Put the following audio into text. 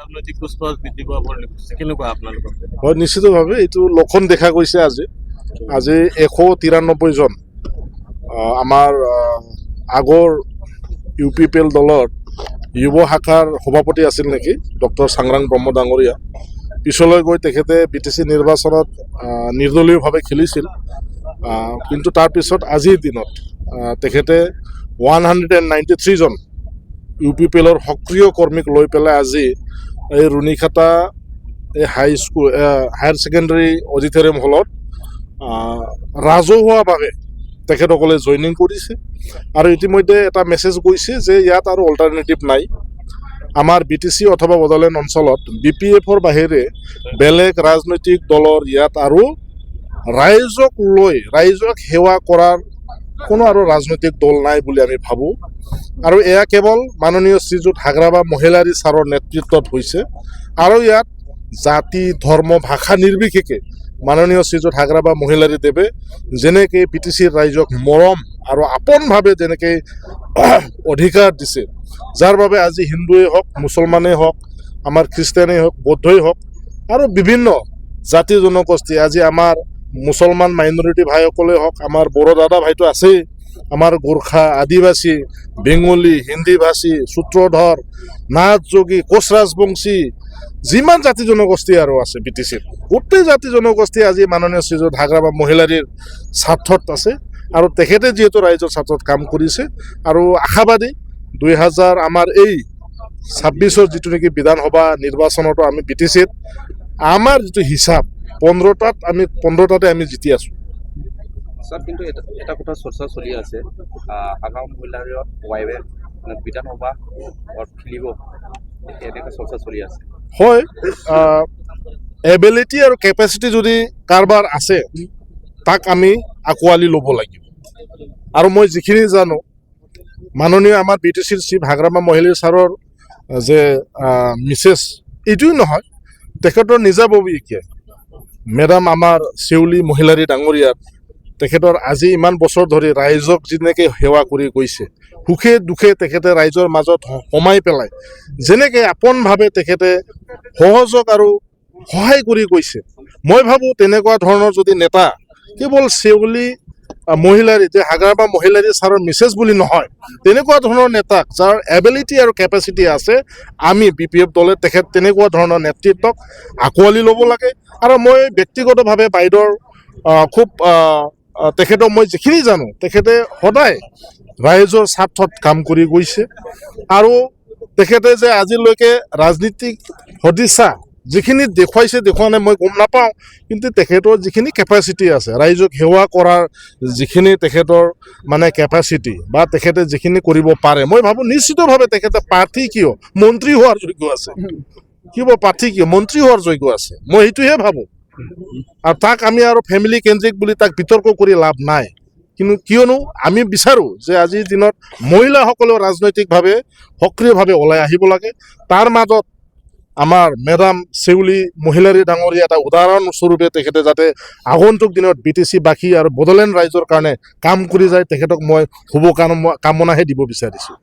ৰাজনৈতিক কুচকাৱাজ বৃদ্ধি পোৱা পৰিলক্ষিত কেনেকুৱা আপোনালোকৰ? হয়, নিশ্চিতভাৱে এইটো লক্ষণ দেখা গৈছে। আজি 193 জন আমাৰ আগৰ UPPL দলৰ যুৱ শাখাৰ সভাপতি আছিল নেকি ডক্টৰ চাংৰাং ব্ৰহ্ম ডাঙৰীয়া। পিছলৈ গৈ তেখেতে BTC নিৰ্বাচনত নিৰ্দলীয়ভাৱে খেলিছিল, কিন্তু তাৰপিছত আজিৰ দিনত তেখেতে 193 জন UPPLৰ সক্ৰিয় কৰ্মীক লৈ পেলাই আজি এই ৰুণিখাটা এই হায়াৰ ছেকেণ্ডেৰী অডিটৰিয়াম হলত ৰাজহুৱাভাৱে তেখেতসকলে জইনিং কৰিছে। আৰু ইতিমধ্যে এটা মেছেজ গৈছে যে ইয়াত আৰু অল্টাৰনেটিভ নাই। আমাৰ BTC অথবা বড়োলেণ্ড অঞ্চলত BPFৰ বাহিৰে বেলেগ ৰাজনৈতিক দলৰ ইয়াত আৰু ৰাইজক লৈ ৰাইজক সেৱা কৰাৰ কোনো আৰু ৰাজনৈতিক দল নাই বুলি আমি ভাবোঁ। আৰু এয়া কেৱল মাননীয় শ্ৰীযুত হাগ্ৰাবা মহিলাৰী ছাৰৰ নেতৃত্বত হৈছে। আৰু ইয়াত জাতি ধৰ্ম ভাষা নিৰ্বিশেষে মাননীয় শ্ৰীযুত হাগ্ৰাবা মহিলাৰী দেৱে যেনেকৈ BTCৰ ৰাইজক মৰম আৰু আপোনভাৱে যেনেকৈ অধিকাৰ দিছে, যাৰ বাবে আজি হিন্দুৱেই হওক, মুছলমানেই হওক, আমাৰ খ্ৰীষ্টানেই হওক, বৌদ্ধই হওক আৰু বিভিন্ন জাতি জনগোষ্ঠী, আজি আমাৰ মুছলমান মাইনৰিটি ভাইসকলেই হওক, আমাৰ বড়ো দাদা ভাইটো আছেই, আমাৰ গোৰ্খা, আদিবাসী, বেংগলী, হিন্দী ভাষী, সূত্ৰধৰ, নাথ যোগী, কোচ ৰাজবংশী, যিমান জাতি জনগোষ্ঠী আৰু আছে BTCৰ গোটেই জাতি জনগোষ্ঠী আজি মাননীয় শ্ৰীযুত হাগ্ৰাবা মহিলাৰীৰ স্বাৰ্থত আছে। আৰু তেখেতে যিহেতু ৰাইজৰ স্বাৰ্থত কাম কৰিছে আৰু আশাবাদী 2000 আমাৰ এই 26ৰ যিটো নেকি বিধানসভা নিৰ্বাচনতো আমি BTCত আমাৰ যিটো হিচাপ 15টাতে আমি জিতি আছোঁ। স্যাৰ, কিন্তু এটা কথা চৰ্চা চলি আছে, হাগ্ৰাবা মহিলাৰীৰ ৱাইফে বিধানসভা খেলিব, এনেকৈ চৰ্চা চলি আছে। হয়, এবিলিটি আৰু কেপাচিটি যদি কাৰোবাৰ আছে তাক আমি আঁকোৱালি ল'ব লাগিব। আৰু মই যিখিনি জানো, মাননীয় আমাৰ BTCৰ চিফ হাগ্ৰাবা মহিলাৰী ছাৰৰ যে মিছেছ এইটোৱেই নহয়, তেখেতৰ নিজাববীয়াকৈ মেডাম আমাৰ চেউলী মহিলাৰী ডাঙৰীয়াৰ তেখেতৰ আজি ইমান বছৰ ধৰি ৰাইজক যেনেকৈ সেৱা কৰি গৈছে, সুখে দুখে তেখেতে ৰাইজৰ মাজত সোমাই পেলাই যেনেকৈ আপোনভাৱে তেখেতে সহযোগ আৰু সহায় কৰি গৈছে, মই ভাবোঁ তেনেকুৱা ধৰণৰ যদি নেতা কেৱল চেউলী মহিলাৰী যে হাগ্ৰাবা মহিলাৰী ছাৰৰ মিছেছ বুলি নহয়, তেনেকুৱা ধৰণৰ নেতাক যাৰ এবিলিটি আৰু কেপাচিটি আছে, আমি BPF দলে তেনেকুৱা ধৰণৰ নেতৃত্বক আঁকোৱালি ল'ব লাগে। আৰু মই ব্যক্তিগতভাৱে বাইদেউৰ খুব তেখেতক মই যিখিনি জানো, তেখেতে সদায় ৰাইজৰ স্বাৰ্থত কাম কৰি গৈছে। আৰু তেখেতে যে আজিলৈকে ৰাজনীতিক সদিচ্ছা যিখিনি দেখুওৱা নাই মই গম নাপাওঁ, কিন্তু তেখেতৰ যিখিনি কেপাচিটি আছে, ৰাইজক সেৱা কৰাৰ যিখিনি তেখেতৰ মানে কেপাচিটি বা তেখেতে যিখিনি কৰিব পাৰে, মই ভাবোঁ নিশ্চিতভাৱে তেখেতে প্ৰাৰ্থী কিয় মন্ত্ৰী হোৱাৰ যোগ্য আছে, প্ৰাৰ্থী কিয় মন্ত্ৰী হোৱাৰ যোগ্য আছে, মই সেইটোহে ভাবোঁ। আৰু তাক আমি আৰু ফেমিলি কেন্দ্ৰিক বুলি তাক বিতৰ্ক কৰি লাভ নাই। কিয়নো আমি বিচাৰোঁ যে আজিৰ দিনত মহিলাসকলেও ৰাজনৈতিকভাৱে সক্ৰিয়ভাৱে ওলাই আহিব লাগে। তাৰ মাজত আমাৰ মেডাম চেউলী মহিলাৰী ডাঙৰীয়া এটা উদাহৰণস্বৰূপে তেখেতে যাতে আগন্তুক দিনত BTCবাসী আৰু বড়োলেণ্ড ৰাইজৰ কাৰণে কাম কৰি যায়, তেখেতক মই শুভকামনাহে দিব বিচাৰিছোঁ।